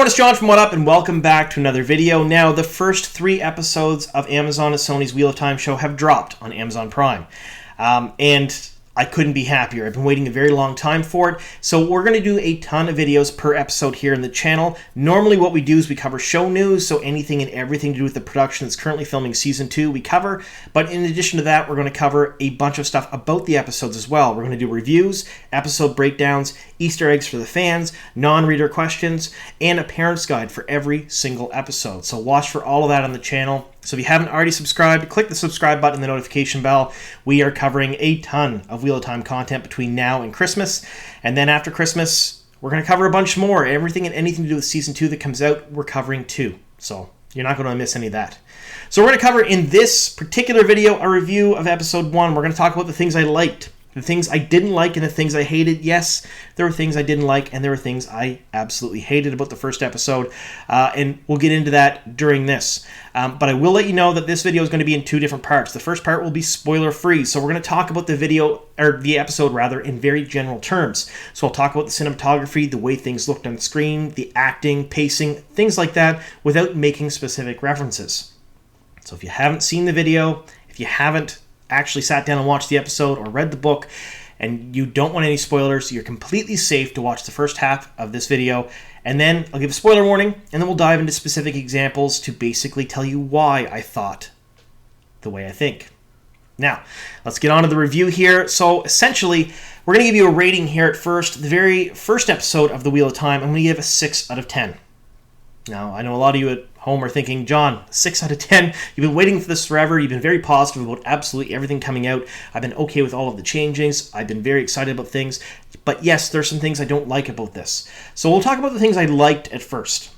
everyone, it's John from What Up, and welcome back to another video. Now, the first 3 episodes of Amazon and Sony's Wheel of Time show have dropped on Amazon Prime. And I couldn't be happier. I've been waiting a very long time for it. So we're going to do a ton of videos per episode here in the channel. Normally what we do is we cover show news, so anything and everything to do with the production that's currently filming Season 2 we cover. But in addition to that, we're going to cover a bunch of stuff about the episodes as well. We're going to do reviews, episode breakdowns, Easter eggs for the fans, non-reader questions, and a parent's guide for every single episode. So watch for all of that on the channel. So if you haven't already subscribed, click the subscribe button and the notification bell. We are covering a ton of Wheel of Time content between now and Christmas. And then after Christmas, we're going to cover a bunch more. Everything and anything to do with Season 2 that comes out, we're covering too. So you're not going to miss any of that. So we're going to cover in this particular video a review of Episode 1. We're going to talk about the things I liked, the things I didn't like, and the things I hated. Yes, there were things I didn't like, and there were things I absolutely hated about the first episode, and we'll get into that during this. But I will let you know that this video is going to be in 2 different parts. The first part will be spoiler-free, so we're going to talk about the episode in very general terms. So I'll talk about the cinematography, the way things looked on screen, the acting, pacing, things like that, without making specific references. So if you haven't seen the video, if you haven't actually sat down and watched the episode or read the book and you don't want any spoilers, you're completely safe to watch the first half of this video, and then I'll give a spoiler warning, and then we'll dive into specific examples to basically tell you why I thought the way I think. Now, let's get on to the review here. So essentially, we're going to give you a rating here at first. The very first episode of The Wheel of Time, I'm going to give a 6 out of 10. Now, I know a lot of you at home are thinking, John, 6 out of 10. You've been waiting for this forever. You've been very positive about absolutely everything coming out. I've been okay with all of the changings. I've been very excited about things. But yes, there's some things I don't like about this. So we'll talk about the things I liked at first.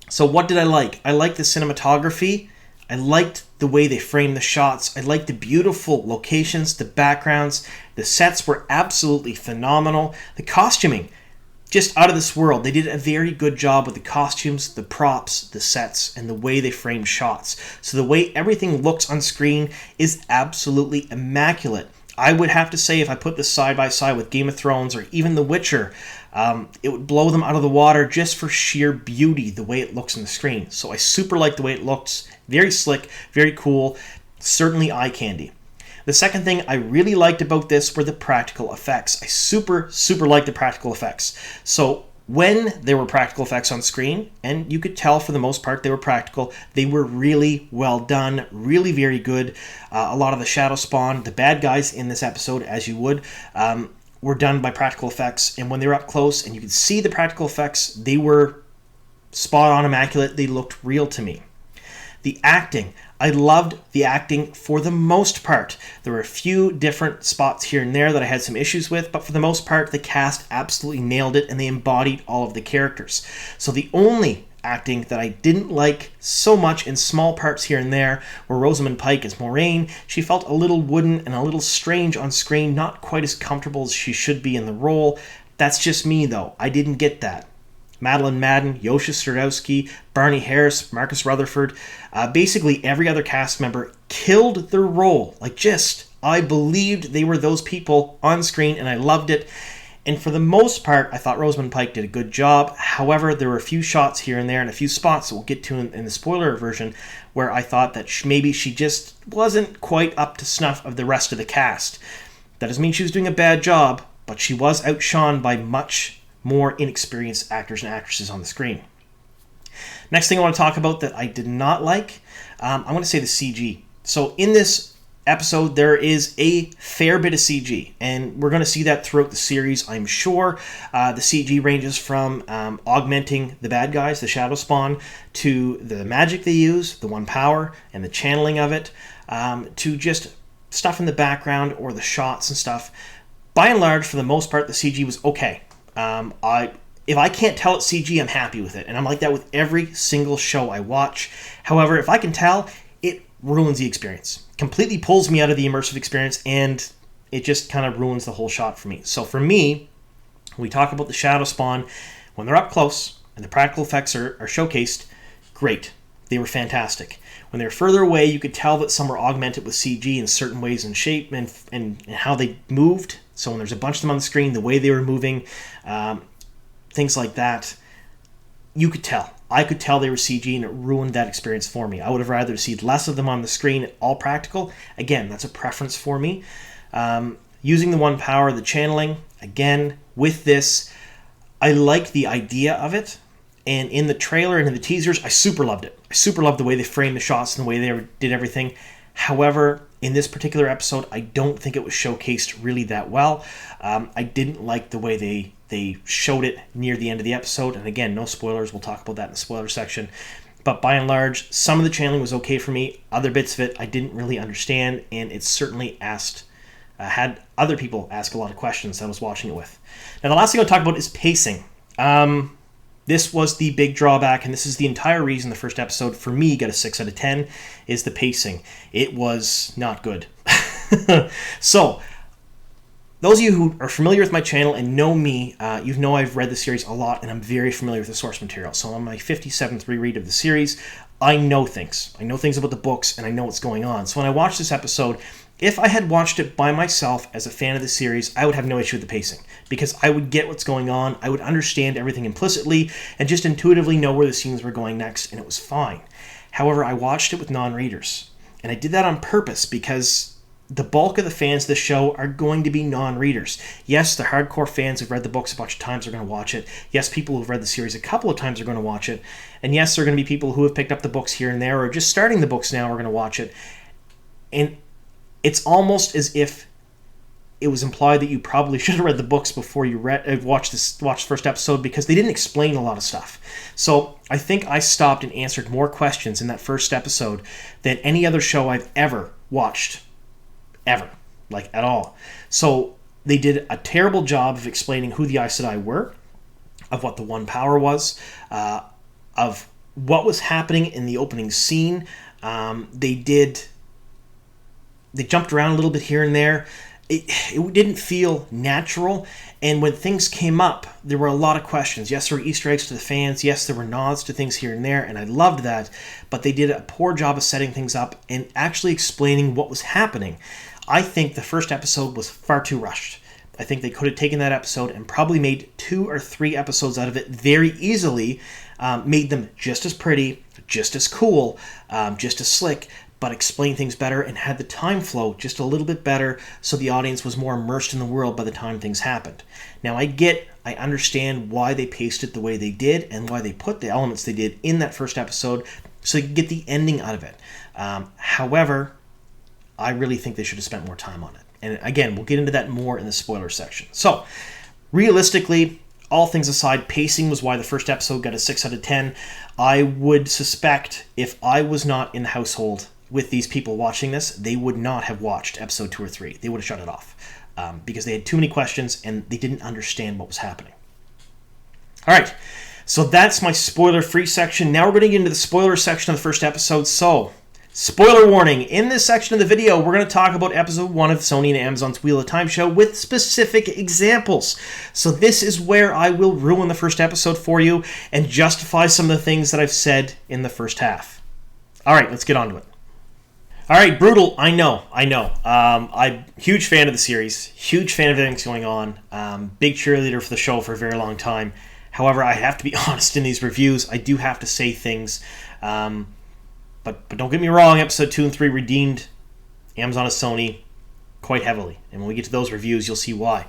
So what did I like? I liked the cinematography. I liked the way they framed the shots. I liked the beautiful locations, the backgrounds. The sets were absolutely phenomenal. The costuming, just out of this world. They did a very good job with the costumes, the props, the sets, and the way they framed shots. So the way everything looks on screen is absolutely immaculate. I would have to say, if I put this side by side with Game of Thrones or even The Witcher, it would blow them out of the water just for sheer beauty, the way it looks on the screen. So I super like the way it looks. Very slick, very cool, certainly eye candy. The second thing I really liked about this were the practical effects. I super liked the practical effects. So when there were practical effects on screen, and you could tell for the most part they were practical, they were really well done, really very good. A lot of the shadow spawn, the bad guys in this episode, as you would, were done by practical effects. And when they were up close and you could see the practical effects, they were spot on, immaculate. They looked real to me. The acting. I loved the acting for the most part. There were a few different spots here and there that I had some issues with, but for the most part, the cast absolutely nailed it and they embodied all of the characters. So the only acting that I didn't like so much in small parts here and there were Rosamund Pike as Moiraine. She felt a little wooden and a little strange on screen, not quite as comfortable as she should be in the role. That's just me though. I didn't get that. Madeline Madden, Yosha Stradowski, Barney Harris, Marcus Rutherford, basically every other cast member killed their role. I believed they were those people on screen and I loved it. And for the most part, I thought Rosamund Pike did a good job. However, there were a few shots here and there and a few spots that we'll get to in the spoiler version where I thought that maybe she just wasn't quite up to snuff of the rest of the cast. That doesn't mean she was doing a bad job, but she was outshone by much more inexperienced actors and actresses on the screen. Next thing I want to talk about that I did not like, I want to say the CG. So in this episode, there is a fair bit of CG, and we're going to see that throughout the series, I'm sure. The CG ranges from augmenting the bad guys, the shadow spawn, to the magic they use, the one power, and the channeling of it, to just stuff in the background or the shots and stuff. By and large, for the most part, the CG was okay. If I can't tell it's CG, I'm happy with it. And I'm like that with every single show I watch. However, if I can tell, it ruins the experience. Completely pulls me out of the immersive experience, and it just kind of ruins the whole shot for me. So for me, we talk about the shadow spawn. When they're up close and the practical effects are showcased, great. They were fantastic. When they were further away, you could tell that some were augmented with CG in certain ways and shape and how they moved. So when there's a bunch of them on the screen, the way they were moving, things like that, you could tell. I could tell they were CG, and it ruined that experience for me. I would have rather seen less of them on the screen, all practical. Again, that's a preference for me. Using the one power, the channeling, again, with this, I like the idea of it. And in the trailer and in the teasers, I super loved it. I super loved the way they framed the shots and the way they did everything. However, in this particular episode, I don't think it was showcased really that well. I didn't like the way they showed it near the end of the episode. And again, no spoilers. We'll talk about that in the spoiler section. But by and large, some of the channeling was okay for me. Other bits of it I didn't really understand. And it certainly had other people ask a lot of questions that I was watching it with. Now, the last thing I'll talk about is pacing. This was the big drawback, and this is the entire reason the first episode, for me, got a 6 out of 10, is the pacing. It was not good. So, those of you who are familiar with my channel and know me, you know I've read the series a lot, and I'm very familiar with the source material. So on my 57th reread of the series, I know things. I know things about the books, and I know what's going on. So when I watched this episode, if I had watched it by myself as a fan of the series, I would have no issue with the pacing, because I would get what's going on, I would understand everything implicitly, and just intuitively know where the scenes were going next, and it was fine. However, I watched it with non-readers, and I did that on purpose because the bulk of the fans of the show are going to be non-readers. Yes, the hardcore fans who've read the books a bunch of times are going to watch it. Yes, people who've read the series a couple of times are going to watch it. And yes, there are going to be people who have picked up the books here and there or just starting the books now are going to watch it. And it's almost as if it was implied that you probably should have read the books before you watched the first episode, because they didn't explain a lot of stuff. So I think I stopped and answered more questions in that first episode than any other show I've ever watched. Ever. Like, at all. So they did a terrible job of explaining who the Aes Sedai were, of what the One Power was, of what was happening in the opening scene. They jumped around a little bit here and there. It didn't feel natural. And when things came up, there were a lot of questions. Yes, there were Easter eggs to the fans. Yes, there were nods to things here and there, and I loved that. But they did a poor job of setting things up and actually explaining what was happening. I think the first episode was far too rushed. I think they could have taken that episode and probably made 2 or 3 episodes out of it very easily, made them just as pretty, just as cool, just as slick, but explained things better and had the time flow just a little bit better so the audience was more immersed in the world by the time things happened. Now, I understand why they paced it the way they did and why they put the elements they did in that first episode so you could get the ending out of it. However, I really think they should have spent more time on it. And again, we'll get into that more in the spoiler section. So, realistically, all things aside, pacing was why the first episode got a 6 out of 10. I would suspect if I was not in the household with these people watching this, they would not have watched episode 2 or 3. They would have shut it off because they had too many questions and they didn't understand what was happening. All right, so that's my spoiler-free section. Now we're going to get into the spoiler section of the first episode. So, spoiler warning, in this section of the video, we're going to talk about episode 1 of Sony and Amazon's Wheel of Time show with specific examples. So this is where I will ruin the first episode for you and justify some of the things that I've said in the first half. All right, let's get on to it. All right, brutal, I know. I'm a huge fan of the series, huge fan of everything that's going on, big cheerleader for the show for a very long time. However, I have to be honest in these reviews. I do have to say things, but don't get me wrong, episode 2 and 3 redeemed Amazon and Sony quite heavily. And when we get to those reviews, you'll see why.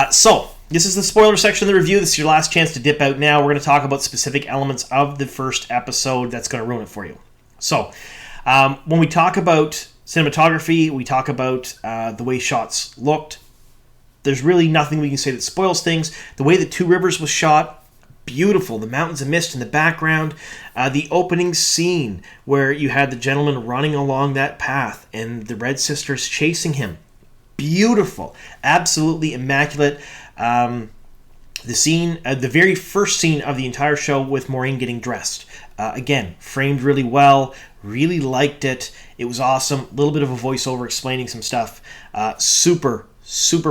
So, this is the spoiler section of the review. This is your last chance to dip out now. We're going to talk about specific elements of the first episode that's going to ruin it for you. So, when we talk about cinematography, we talk about the way shots looked. There's really nothing we can say that spoils things. The way the Two Rivers was shot, beautiful. The mountains of mist in the background. The opening scene where you had the gentleman running along that path and the Red Sisters chasing him. Beautiful. Absolutely immaculate. The scene, the very first scene of the entire show with Maureen getting dressed. Again, framed really well. Really liked it. It was awesome. A little bit of a voiceover explaining some stuff. Super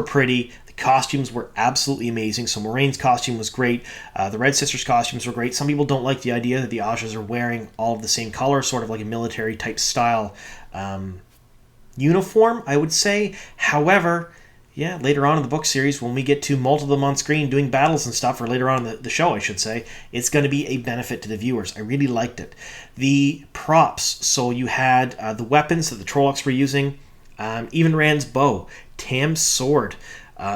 pretty. The costumes were absolutely amazing. So Maureen's costume was great. The Red Sisters' costumes were great. Some people don't like the idea that the Ajas are wearing all of the same color, sort of like a military type style uniform, I would say. However, yeah, later on in the book series, when we get to multiple them on screen doing battles and stuff, or later on in the show, I should say, it's going to be a benefit to the viewers. I really liked it. The props, so you had the weapons that the Trollocs were using, even Rand's bow, Tam's sword.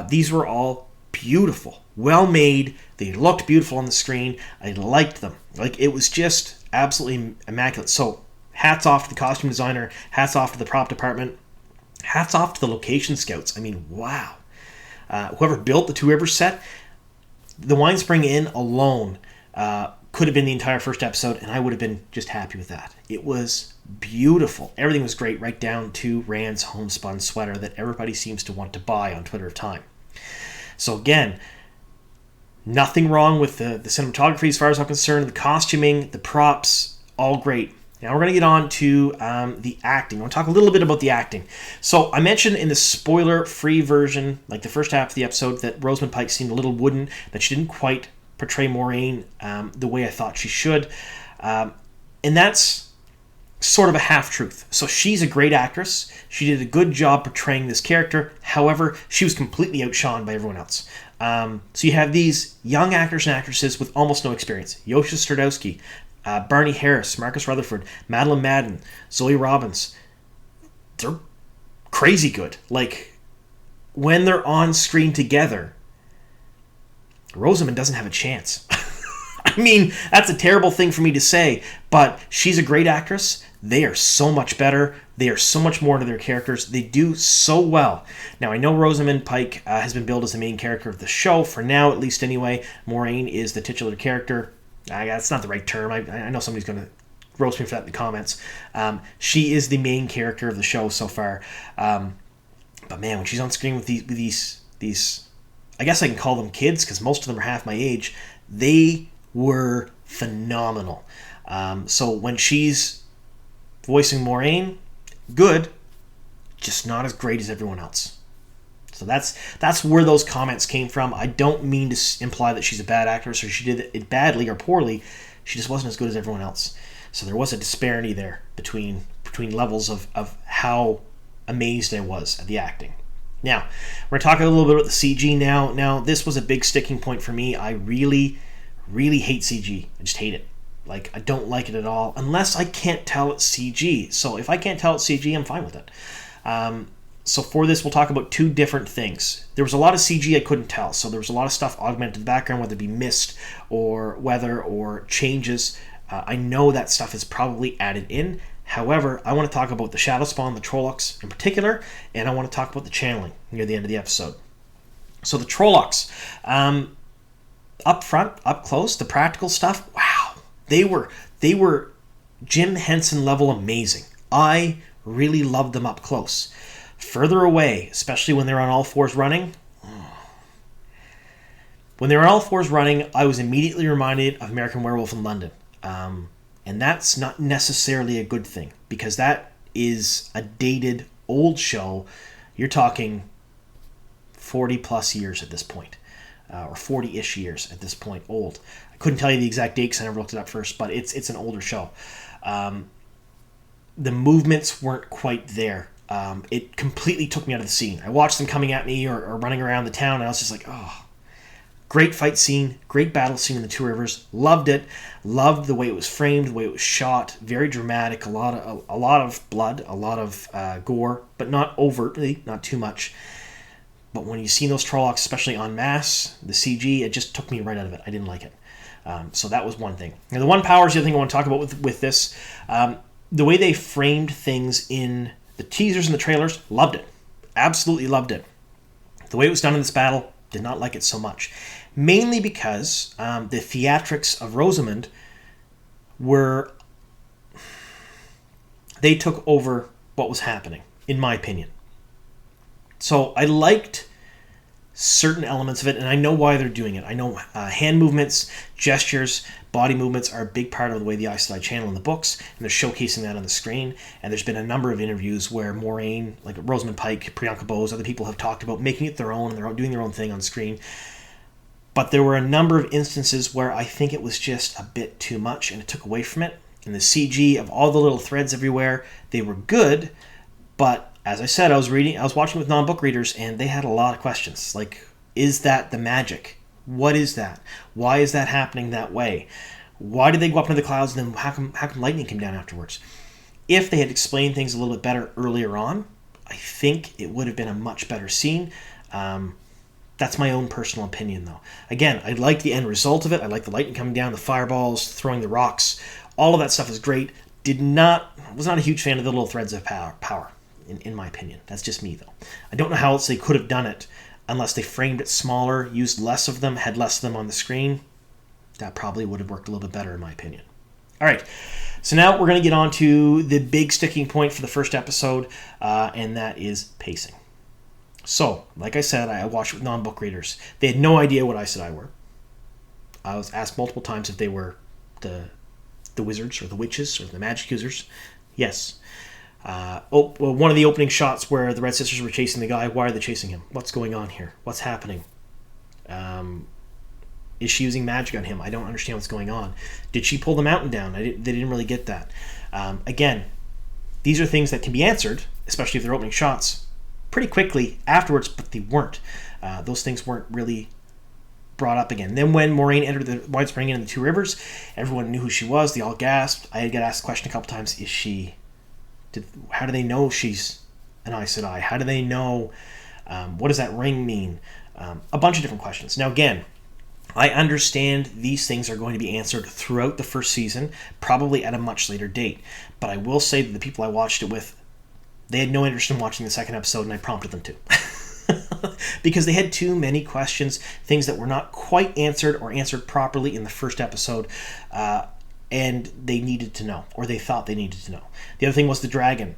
These were all beautiful, well made. They looked beautiful on the screen. I liked them. Like, it was just absolutely immaculate. So hats off to the costume designer, hats off to the prop department, hats off to the location scouts. I mean, wow. Whoever built the Two Rivers set, the Wine Spring Inn alone could have been the entire first episode, and I would have been just happy with that. It was beautiful. Everything was great, right down to Rand's homespun sweater that everybody seems to want to buy on Twitter of Time. So again, nothing wrong with the cinematography as far as I'm concerned, the costuming, the props, all great. Now we're going to get on to the acting. I want to talk a little bit about the acting. So I mentioned in the spoiler-free version, like the first half of the episode, that Rosamund Pike seemed a little wooden, that she didn't quite portray Moiraine the way I thought she should. And that's sort of a half-truth. So she's a great actress. She did a good job portraying this character. However, she was completely outshone by everyone else. So you have these young actors and actresses with almost no experience. Yosha Stradowski, Barney Harris, Marcus Rutherford, Madeline Madden, Zoe Robbins. They're crazy good. Like, when they're on screen together, Rosamund doesn't have a chance. I mean, that's a terrible thing for me to say, but she's a great actress. They are so much better. They are so much more into their characters. They do so well. Now, I know Rosamund Pike has been billed as the main character of the show, for now at least anyway. Moiraine is the titular character. That's not the right term. I know somebody's going to roast me for that in the comments. She is the main character of the show so far. But man, when she's on screen with these, I guess I can call them kids because most of them are half my age, they were phenomenal. So when she's voicing Moiraine, good, just not as great as everyone else. So that's where those comments came from. I don't mean to imply that she's a bad actress or she did it badly or poorly. She just wasn't as good as everyone else. So there was a disparity there between levels of how amazed I was at the acting. Now, we're talking a little bit about the CG now. Now, this was a big sticking point for me. I really, really hate CG. I just hate it. Like, I don't like it at all, unless I can't tell it's CG. So if I can't tell it's CG, I'm fine with it. So for this, we'll talk about two different things. There was a lot of CG I couldn't tell. So there was a lot of stuff augmented in the background, whether it be mist or weather or changes. I know that stuff is probably added in. However, I want to talk about the Shadow Spawn, the Trollocs in particular, and I want to talk about the channeling near the end of the episode. So the Trollocs, up front, up close, the practical stuff, wow. They were Jim Henson level amazing. I really loved them up close. Further away, especially when they're on all fours running. When they were on all fours running, I was immediately reminded of American Werewolf in London. And that's not necessarily a good thing, because that is a dated, old show. You're talking 40 plus years at this point, or 40-ish years at this point, old. I couldn't tell you the exact date because I never looked it up first, but it's an older show. The movements weren't quite there. It completely took me out of the scene. I watched them coming at me or running around the town, and I was just like, oh. Great fight scene, great battle scene in the Two Rivers. Loved it. Loved the way it was framed, the way it was shot. Very dramatic. A lot of blood, a lot of gore, but not overtly, not too much. But when you see those Trollocs, especially en masse, the CG, it just took me right out of it. I didn't like it. So that was one thing. And the one power is the other thing I want to talk about with this. The way they framed things in the teasers and the trailers, loved it. Absolutely loved it. The way it was done in this battle, did not like it so much. Mainly because the theatrics of Rosamund they took over what was happening, in my opinion. So I liked certain elements of it, and I know why they're doing it. I know hand movements, gestures, body movements are a big part of the way the Aes Sedai channel in the books, and they're showcasing that on the screen. And there's been a number of interviews where Moiraine, like Rosamund Pike, Priyanka Bose, other people have talked about making it their own, and they're doing their own thing on screen. But there were a number of instances where I think it was just a bit too much, and it took away from it. And the CG of all the little threads everywhere, they were good, but as I said, I was watching with non-book readers, and they had a lot of questions. Like, is that the magic? What is that? Why is that happening that way? Why did they go up into the clouds, and then how come lightning came down afterwards? If they had explained things a little bit better earlier on, I think it would have been a much better scene. That's my own personal opinion, though. Again, I like the end result of it. I like the lightning coming down, the fireballs, throwing the rocks. All of that stuff is great. Was not a huge fan of the little threads of power. In my opinion. That's just me, though. I don't know how else they could have done it unless they framed it smaller, used less of them, had less of them on the screen. That probably would have worked a little bit better, in my opinion. All right, so now we're going to get on to the big sticking point for the first episode, and that is pacing. So, like I said, I watched it with non-book readers. They had no idea what Aes Sedai were. I was asked multiple times if they were the wizards or the witches or the magic users. Yes. One of the opening shots where the Red Sisters were chasing the guy. Why are they chasing him? What's going on here? What's happening? Is she using magic on him? I don't understand what's going on. Did she pull the mountain down? They didn't really get that. Again, these are things that can be answered, especially if they're opening shots, pretty quickly afterwards, but they weren't. Those things weren't really brought up again. Then when Moraine entered the White Spring Inn in the Two Rivers, everyone knew who she was. They all gasped. I had got asked the question a couple times, how do they know she's an Aes Sedai? How do they know? What does that ring mean? A bunch of different questions. Now, again, I understand these things are going to be answered throughout the first season, probably at a much later date. But I will say that the people I watched it with, they had no interest in watching the second episode, and I prompted them to. Because they had too many questions, things that were not quite answered or answered properly in the first episode, and they needed to know, or they thought they needed to know. The other thing was the dragon.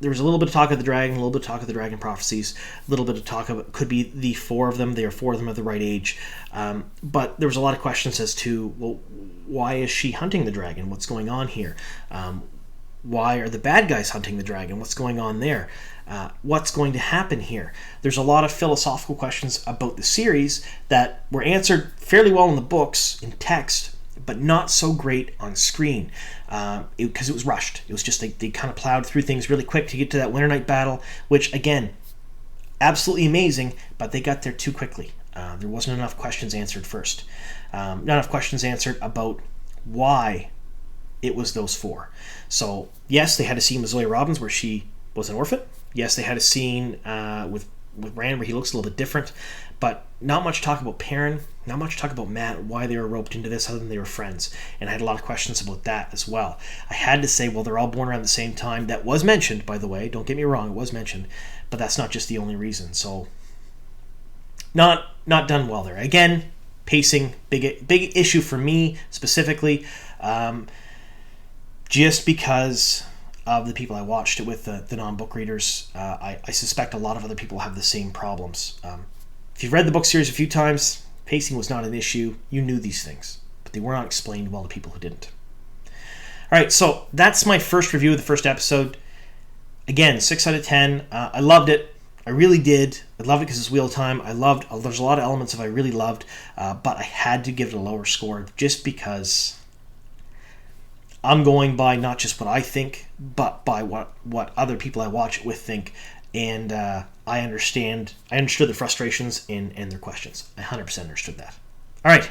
There was a little bit of talk of the dragon, a little bit of talk of the dragon prophecies, a little bit of talk of it could be the four of them. They are four of them of the right age. But there was a lot of questions as to, well, why is she hunting the dragon? What's going on here? Why are the bad guys hunting the dragon? What's going on there? What's going to happen here? There's a lot of philosophical questions about the series that were answered fairly well in the books, in text, but not so great on screen because it was rushed. It was just they kind of plowed through things really quick to get to that Winter Night battle, which, again, absolutely amazing, but they got there too quickly. There wasn't enough questions answered first. Not enough questions answered about why it was those four. So, yes, they had a scene with Zoe Robbins where she was an orphan. Yes, they had a scene with Rand where he looks a little bit different, but not much talk about Perrin, not much talk about Matt, why they were roped into this other than they were friends. And I had a lot of questions about that as well. I had to say, well, they're all born around the same time. That was mentioned, by the way. Don't get me wrong, it was mentioned, but that's not just the only reason. So, not done well there. Again, pacing, big issue for me specifically, just because of the people I watched it with, the non-book readers. I suspect a lot of other people have the same problems. If you've read the book series a few times, pacing was not an issue. You knew these things, but they were not explained well to people who didn't. All right, so that's my first review of the first episode. Again, 6 out of 10. I loved it. I really did. I loved it because it's Wheel of Time. There's a lot of elements of I really loved, but I had to give it a lower score just because I'm going by not just what I think, but by what other people I watch it with think. And I understood the frustrations and their questions. I 100% understood that. All right.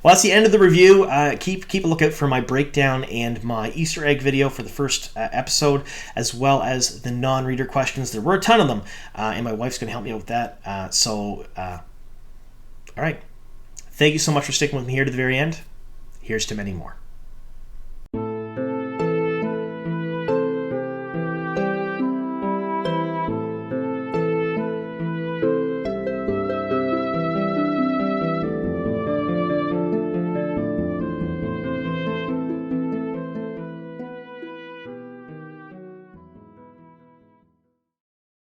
Well, that's the end of the review. Keep a lookout for my breakdown and my Easter egg video for the first episode, as well as the non-reader questions. There were a ton of them, and my wife's going to help me out with that. All right. Thank you so much for sticking with me here to the very end. Here's to many more.